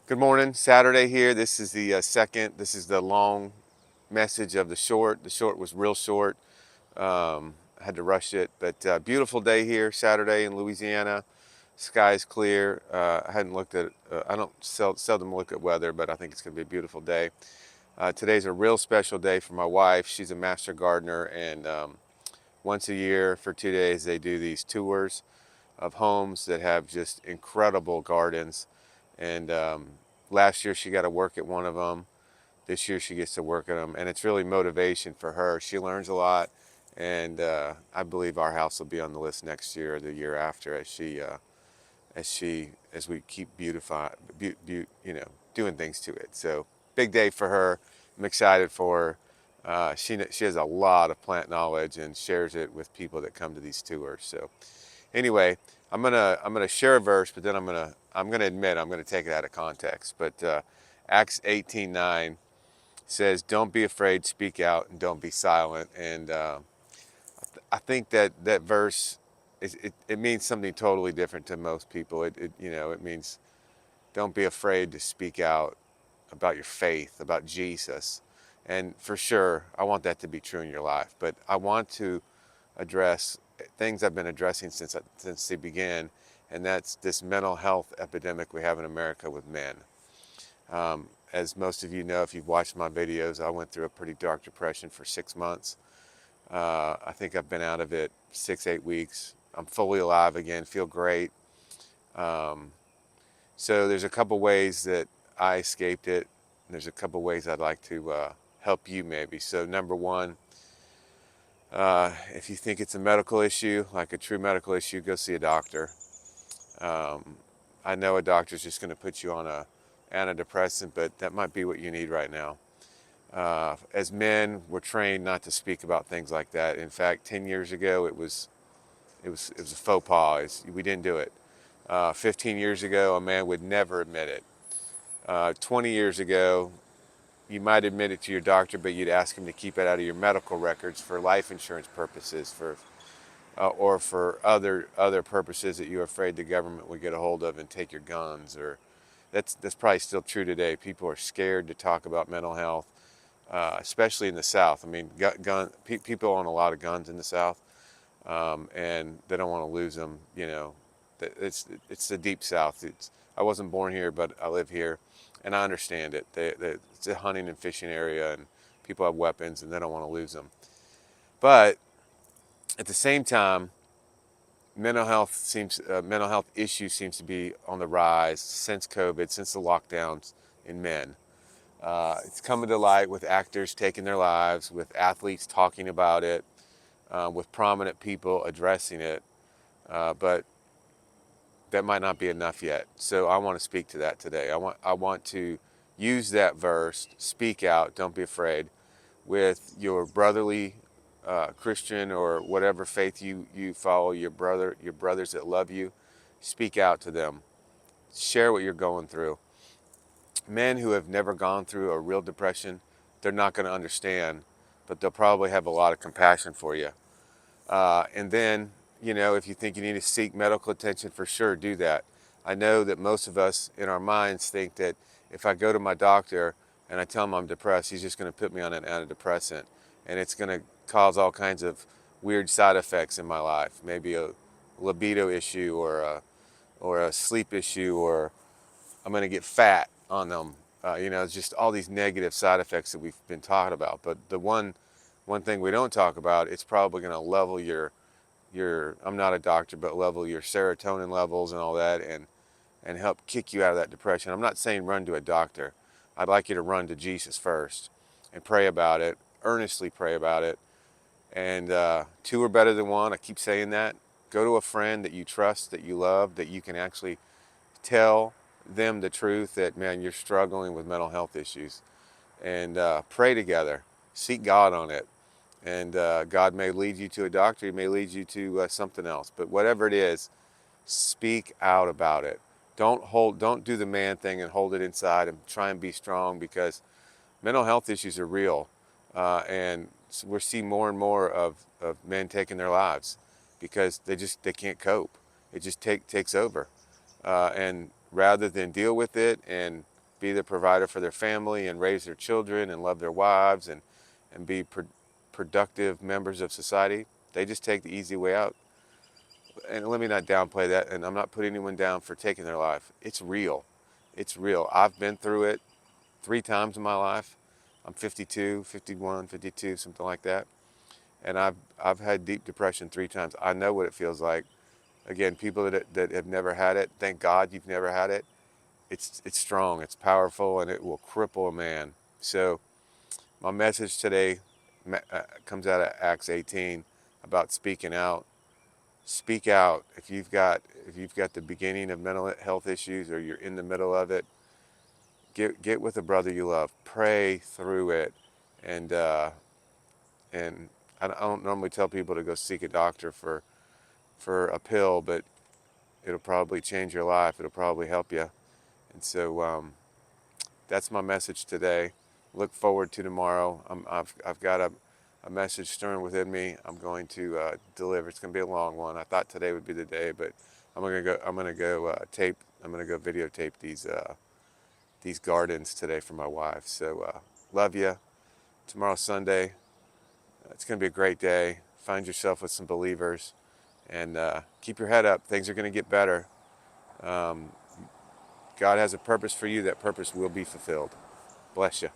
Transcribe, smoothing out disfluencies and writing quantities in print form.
Good morning, Saturday here. This is the this is the long message of the short. The short was real short. I had to rush it, but beautiful day here, Saturday in Louisiana. Sky's clear. I hadn't looked at, I don't seldom look at weather, but I think it's going to be a beautiful day. Today's a real special day for my wife. She's a master gardener, and once a year for 2 days, they do these tours of homes that have just incredible gardens. And last year she got to work at one of them. This year she gets to work at them, and it's really motivation for her. She learns a lot, and I believe our house will be on the list next year or the year after as we keep doing things to it. So big day for her. I'm excited for her. She has a lot of plant knowledge and shares it with people that come to these tours. So anyway, I'm gonna share a verse, but then I'm gonna admit I'm gonna take it out of context. But Acts 18:9 says, "Don't be afraid, speak out, and don't be silent." And I think that that verse it means something totally different to most people. It means don't be afraid to speak out about your faith, about Jesus. And for sure, I want that to be true in your life. But I want to address things I've been addressing since they began, and that's this mental health epidemic we have in America with men. As most of you know, if you've watched my videos, I went through a pretty dark depression for 6 months. I think I've been out of it 6, 8 weeks. I'm fully alive again, feel great. Um, so there's a couple ways that I escaped it. And there's a couple ways I'd like to help you maybe. So number one, if you think it's a medical issue, like a true medical issue, go see a doctor. Um, I know a doctor's just going to put you on a antidepressant, but that might be what you need right now. As men, we're trained not to speak about things like that. In fact, 10 years ago, it was a faux pas. We didn't do it. 15 years ago, a man would never admit it. 20 years ago, you might admit it to your doctor, but you'd ask him to keep it out of your medical records for life insurance purposes, or for other purposes that you're afraid the government would get a hold of and take your guns. Or that's probably still true today. People are scared to talk about mental health, especially in the South. I mean, people own a lot of guns in the South, and they don't want to lose them. It's the deep South. I wasn't born here, but I live here, and I understand it. It's a hunting and fishing area, and people have weapons, and they don't want to lose them. But at the same time, mental health issues seems to be on the rise since COVID, since the lockdowns in men. It's coming to light with actors taking their lives, with athletes talking about it, with prominent people addressing it. But that might not be enough yet. So I want to speak to that today. I want to use that verse, speak out, don't be afraid, with your brotherly Christian or whatever faith you follow, your brothers that love you. Speak out to them. Share what you're going through. Men who have never gone through a real depression, they're not going to understand, but they'll probably have a lot of compassion for you. And then, if you think you need to seek medical attention, for sure, do that. I know that most of us in our minds think that if I go to my doctor and I tell him I'm depressed, he's just going to put me on an antidepressant. And it's going to cause all kinds of weird side effects in my life. Maybe a libido issue or a sleep issue, or I'm going to get fat on them. It's just all these negative side effects that we've been talking about. But the one thing we don't talk about, it's probably going to level your I'm not a doctor, but level your serotonin levels and all that, and help kick you out of that depression. I'm not saying run to a doctor. I'd like you to run to Jesus first and pray about it, earnestly pray about it. And two are better than one. I keep saying that. Go to a friend that you trust, that you love, that you can actually tell them the truth that, man, you're struggling with mental health issues, and pray together. Seek God on it. And God may lead you to a doctor, he may lead you to something else. But whatever it is, speak out about it. Don't do the man thing and hold it inside and try and be strong, because mental health issues are real. And so we're seeing more and more of men taking their lives because they can't cope. It just takes over. And rather than deal with it and be the provider for their family and raise their children and love their wives and be productive members of society. They just take the easy way out. And let me not downplay that, and I'm not putting anyone down for taking their life. It's real. It's real. I've been through it 3 times in my life. I'm 52, 51, 52, something like that. And I've had deep depression 3 times. I know what it feels like. Again, people that have never had it, thank God you've never had it. It's strong, it's powerful, and it will cripple a man. So my message today comes out of Acts 18 about speaking out. Speak out. If you've got the beginning of mental health issues or you're in the middle of it, get with a brother you love. Pray through it, and and I don't normally tell people to go seek a doctor for a pill, but it'll probably change your life. It'll probably help you. And so that's my message today. Look forward to tomorrow. I've got a message stirring within me. I'm going to deliver. It's going to be a long one. I thought today would be the day, but I'm going to go. I'm going to go tape. I'm going to go videotape these gardens today for my wife. So love you. Tomorrow's Sunday. It's going to be a great day. Find yourself with some believers, and keep your head up. Things are going to get better. Um, God has a purpose for you. That purpose will be fulfilled. Bless you.